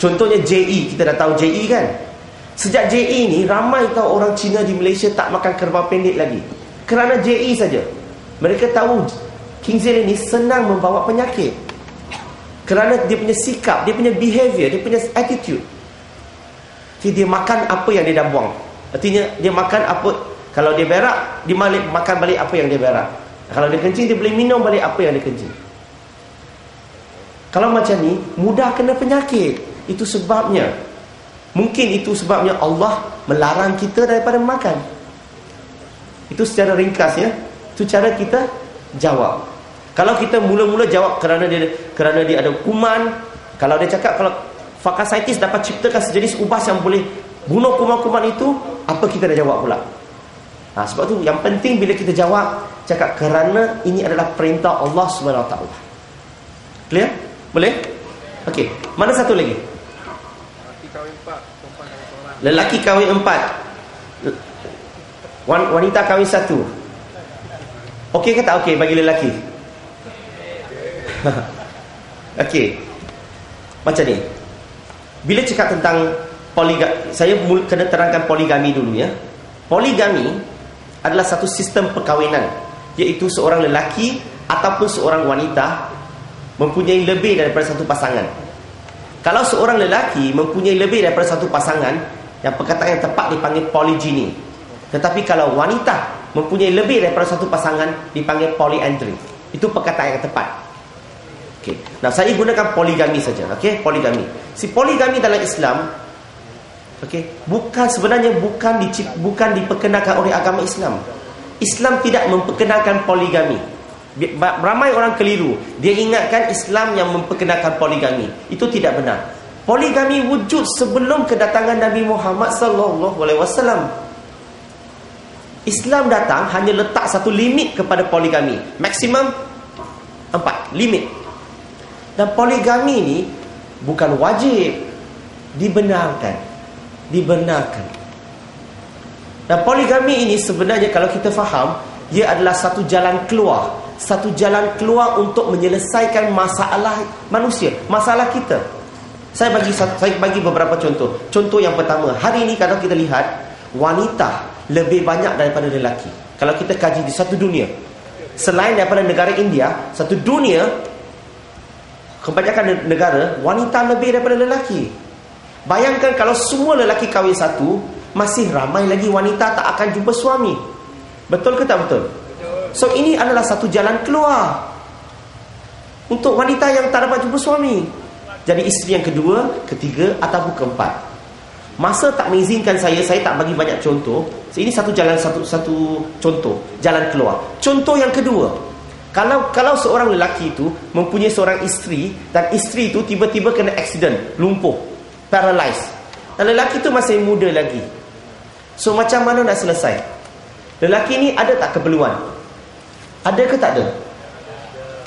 Contohnya JE, kita dah tahu JE kan. Sejak JE ni, ramai tahu orang Cina di Malaysia tak makan kerbau pendek lagi. Kerana JE saja. Mereka tahu Kingzil ini senang membawa penyakit. Kerana dia punya sikap, dia punya behavior, dia punya attitude. Jadi dia makan apa yang dia dah buang. Artinya dia makan apa. Kalau dia berak, dia makan balik apa yang dia berak. Kalau dia kencing, dia boleh minum balik apa yang dia kencing. Kalau macam ni, mudah kena penyakit. Itu sebabnya. Mungkin itu sebabnya Allah melarang kita daripada makan. Itu secara ringkasnya. Itu cara kita jawab. Kalau kita mula-mula jawab kerana dia ada kuman. Kalau dia cakap kalau fagositis dapat ciptakan sejenis ubas yang boleh bunuh kuman-kuman itu, apa kita dah jawab pula? Sebab tu yang penting bila kita jawab, cakap kerana ini adalah perintah Allah SWT. Clear? Boleh? Okey. Mana satu lagi? Lelaki kahwin 4, wanita kahwin 1. Okey ke tak okey bagi lelaki? Okey. Macam ni. Bila cakap tentang poligami, saya kena terangkan poligami dulu ya. Poligami adalah satu sistem perkahwinan, iaitu seorang lelaki ataupun seorang wanita mempunyai lebih daripada satu pasangan. Kalau seorang lelaki mempunyai lebih daripada satu pasangan, yang perkataan yang tepat dipanggil polygyny. Tetapi kalau wanita mempunyai lebih daripada satu pasangan, dipanggil polyandry. Itu perkataan yang tepat. Okey. Nah, saya gunakan poligami saja. Okey, poligami. Si poligami dalam Islam, okey, sebenarnya bukan diperkenalkan oleh agama Islam. Islam tidak memperkenalkan poligami. Ramai orang keliru. Dia ingatkan Islam yang memperkenalkan poligami. Itu tidak benar. Poligami wujud sebelum kedatangan Nabi Muhammad SAW. Islam datang hanya letak satu limit kepada poligami. Maksimum 4 limit. Dan poligami ni bukan wajib, dibenarkan. Dan poligami ini sebenarnya kalau kita faham, ia adalah satu jalan keluar. Satu jalan keluar untuk menyelesaikan masalah manusia, masalah kita. Saya bagi beberapa contoh. Contoh yang pertama, hari ini kalau kita lihat, wanita lebih banyak daripada lelaki. Kalau kita kaji di satu dunia, selain daripada negara India, satu dunia, kebanyakan negara, wanita lebih daripada lelaki. Bayangkan kalau semua lelaki kahwin 1, masih ramai lagi wanita tak akan jumpa suami. Betul ke tak betul? So ini adalah satu jalan keluar untuk wanita yang tak dapat jumpa suami. Jadi isteri yang kedua, ketiga ataupun keempat. Masa tak mengizinkan saya tak bagi banyak contoh. Ini satu contoh, jalan keluar. Contoh yang kedua, kalau seorang lelaki itu mempunyai seorang isteri, dan isteri itu tiba-tiba kena accident, lumpuh, paralyzed, dan lelaki itu masih muda lagi. So macam mana nak selesai? Lelaki ni ada tak keperluan? Ada ke tak ada?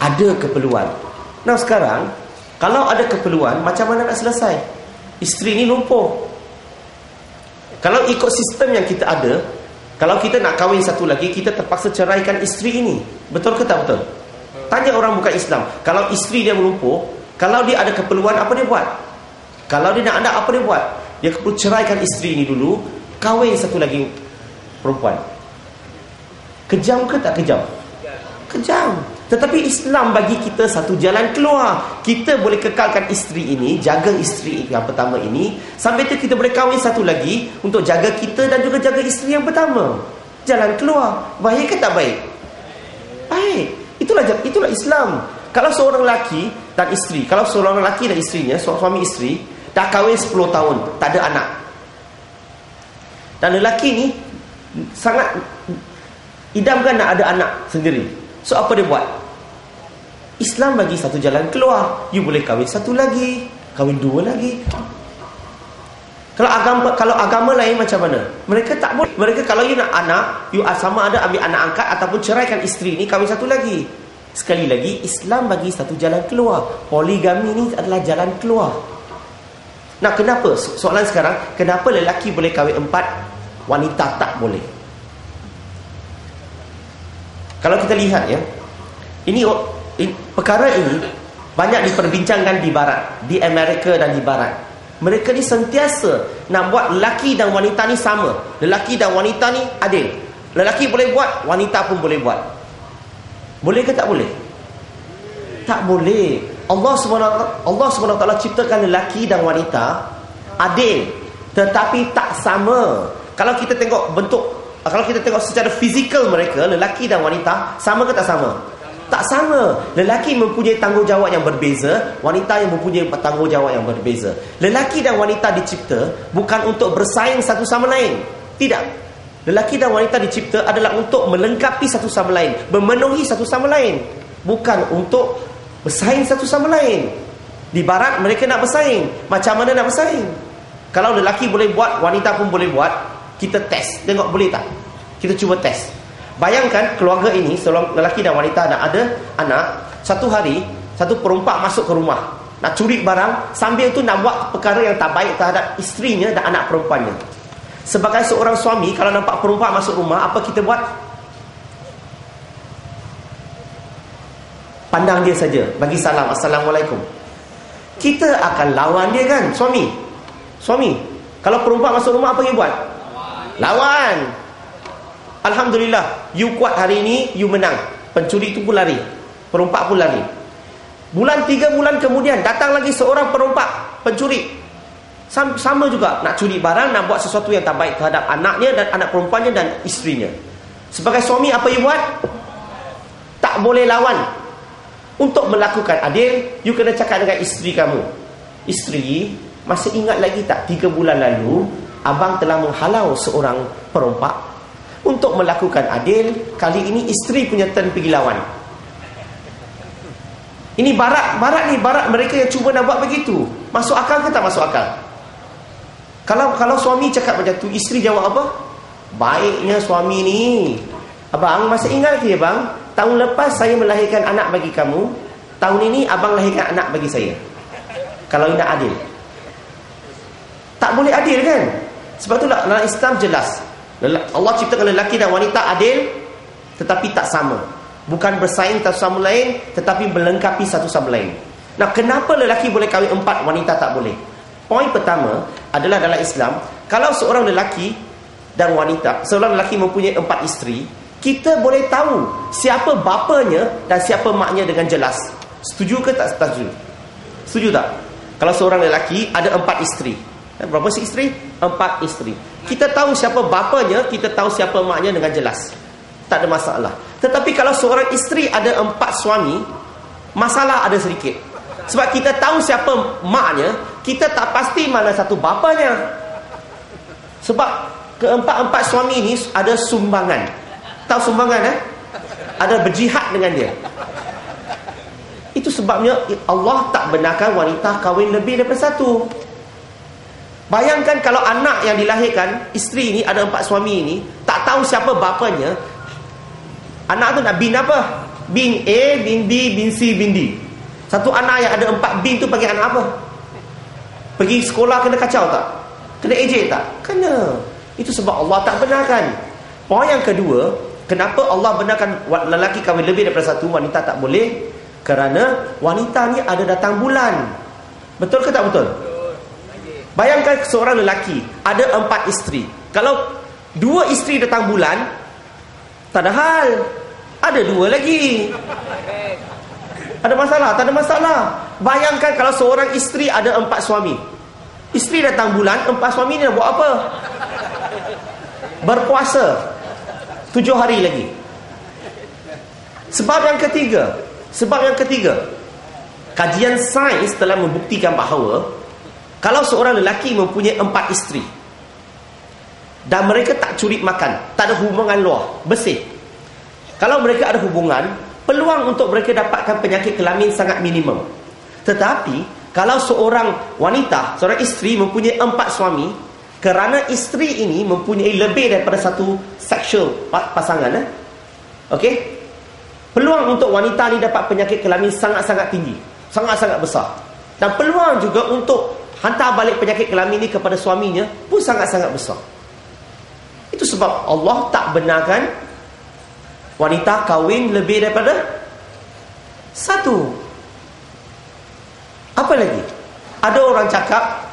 Ada keperluan. Nah sekarang, kalau ada keperluan, macam mana nak selesai? Isteri ni lumpuh. Kalau ikut sistem yang kita ada, kalau kita nak kahwin satu lagi, kita terpaksa ceraikan isteri ini. Betul ke tak betul? Tanya orang bukan Islam. Kalau isteri dia melumpuh, kalau dia ada keperluan, apa dia buat? Kalau dia nak anak, apa dia buat? Dia perlu ceraikan isteri ini dulu, kahwin satu lagi perempuan. Kejam ke tak kejam? Kejam. Tetapi Islam bagi kita satu jalan keluar. Kita boleh kekalkan isteri ini, jaga isteri yang pertama ini, sampai tu kita boleh kahwin satu lagi untuk jaga kita dan juga jaga isteri yang pertama. Jalan keluar. Baik ke tak baik? Baik. Itulah Islam. Kalau seorang lelaki dan isteri, kalau seorang lelaki dan isterinya, suami isteri, dah kahwin 10 tahun, tak ada anak, dan lelaki ni sangat idamkan nak ada anak sendiri. So apa dia buat? Islam bagi satu jalan keluar. You boleh kahwin satu lagi, kahwin 2 lagi. Kalau agama lain macam mana? Mereka tak boleh. Mereka kalau you nak anak, you sama ada ambil anak angkat ataupun ceraikan isteri ni, kahwin satu lagi. Sekali lagi, Islam bagi satu jalan keluar. Poligami ni adalah jalan keluar. Nah, kenapa? Soalan sekarang, kenapa lelaki boleh kahwin 4, wanita tak boleh? Kalau kita lihat ya, perkara ini banyak diperbincangkan di barat, di Amerika dan di barat. Mereka ni sentiasa nak buat lelaki dan wanita ni sama. Lelaki dan wanita ni adil. Lelaki boleh buat, wanita pun boleh buat. Boleh ke tak boleh? Tak boleh. Allah SWT ciptakan lelaki dan wanita adil, tetapi tak sama. Kalau kita tengok secara fizikal mereka, lelaki dan wanita, sama ke tak sama? Tak sama. Lelaki mempunyai tanggungjawab yang berbeza, wanita yang mempunyai tanggungjawab yang berbeza. Lelaki dan wanita dicipta bukan untuk bersaing satu sama lain. Tidak. Lelaki dan wanita dicipta adalah untuk melengkapi satu sama lain, memenuhi satu sama lain, bukan untuk bersaing satu sama lain. Di barat mereka nak bersaing. Macam mana nak bersaing? Kalau lelaki boleh buat, wanita pun boleh buat, kita test, tengok boleh tak? Kita cuba test. Bayangkan keluarga ini, seorang lelaki dan wanita nak ada anak. Satu hari, satu perompak masuk ke rumah, nak curi barang, sambil tu nak buat perkara yang tak baik terhadap isterinya dan anak perempuannya. Sebagai seorang suami, kalau nampak perompak masuk rumah, apa kita buat? Pandang dia saja, bagi salam, Assalamualaikum. Kita akan lawan dia kan, suami. Kalau perompak masuk rumah, apa dia buat? Lawan. Alhamdulillah, you kuat hari ini, you menang. Pencuri itu pun lari, perompak pun lari. 3 bulan kemudian datang lagi seorang perompak, pencuri. Sama juga, nak curi barang, nak buat sesuatu yang tak baik terhadap anaknya dan anak perempuannya dan isterinya. Sebagai suami, apa you buat? Tak boleh lawan. Untuk melakukan adil, you kena cakap dengan isteri kamu, isteri, masih ingat lagi tak 3 bulan lalu abang telah menghalau seorang perompak? Untuk melakukan adil, kali ini isteri punya turn pergi lawan. Ini barat mereka yang cuba nak buat begitu. Masuk akal ke tak masuk akal? Kalau suami cakap macam tu, isteri jawab apa? Baiknya suami ni, abang masih ingat ke abang, tahun lepas saya melahirkan anak bagi kamu, tahun ini abang lahirkan anak bagi saya. Kalau ini nak adil, tak boleh adil kan? Sebab itulah dalam Islam jelas, Allah ciptakan lelaki dan wanita adil, tetapi tak sama. Bukan bersaing satu sama lain, tetapi melengkapi satu sama lain. Nah, kenapa lelaki boleh kahwin 4, wanita tak boleh? Poin pertama adalah dalam Islam, kalau seorang lelaki dan wanita, seorang lelaki mempunyai 4 isteri, kita boleh tahu siapa bapanya dan siapa maknya dengan jelas. Setuju ke tak setuju? Setuju tak? Kalau seorang lelaki ada 4 isteri, berapa isteri? 4 isteri. Kita tahu siapa bapanya, kita tahu siapa maknya dengan jelas. Tak ada masalah. Tetapi kalau seorang isteri ada 4 suami, masalah ada sedikit. Sebab kita tahu siapa maknya, kita tak pasti mana satu bapanya. Sebab keempat-empat suami ini ada sumbangan. Tahu sumbangan ada berjihad dengan dia. Itu sebabnya Allah tak benarkan wanita kahwin lebih daripada 1. Bayangkan kalau anak yang dilahirkan, isteri ini ada 4 suami ini, tak tahu siapa bapanya. Anak tu nak bin apa? Bin A, bin B, bin C, bin D. Satu anak yang ada 4 bin tu panggil anak apa? Pergi sekolah kena kacau tak? Kena ejek tak? Kena. Itu sebab Allah tak benarkan. Poin yang kedua, kenapa Allah benarkan lelaki kahwin lebih daripada 1, wanita tak boleh? Kerana wanita ni ada datang bulan. Betul ke tak betul? Bayangkan seorang lelaki ada 4 isteri. Kalau 2 isteri datang bulan, tak ada hal. Ada 2 lagi. Ada masalah? Tak ada masalah. Bayangkan kalau seorang isteri ada 4 suami. Isteri datang bulan, 4 suami ni nak buat apa? Berpuasa 7 hari lagi. Sebab yang ketiga, kajian sains telah membuktikan bahawa kalau seorang lelaki mempunyai 4 isteri dan mereka tak curi makan, tak ada hubungan luar, bersih, kalau mereka ada hubungan, peluang untuk mereka dapatkan penyakit kelamin sangat minimum. Tetapi kalau seorang wanita, seorang isteri mempunyai 4 suami, kerana isteri ini mempunyai lebih daripada 1 sexual pasangan, okey, peluang untuk wanita ni dapat penyakit kelamin sangat-sangat tinggi, sangat-sangat besar. Dan peluang juga untuk hantar balik penyakit kelamin ni kepada suaminya pun sangat-sangat besar. Itu sebab Allah tak benarkan wanita kahwin lebih daripada 1. Apa lagi? Ada orang cakap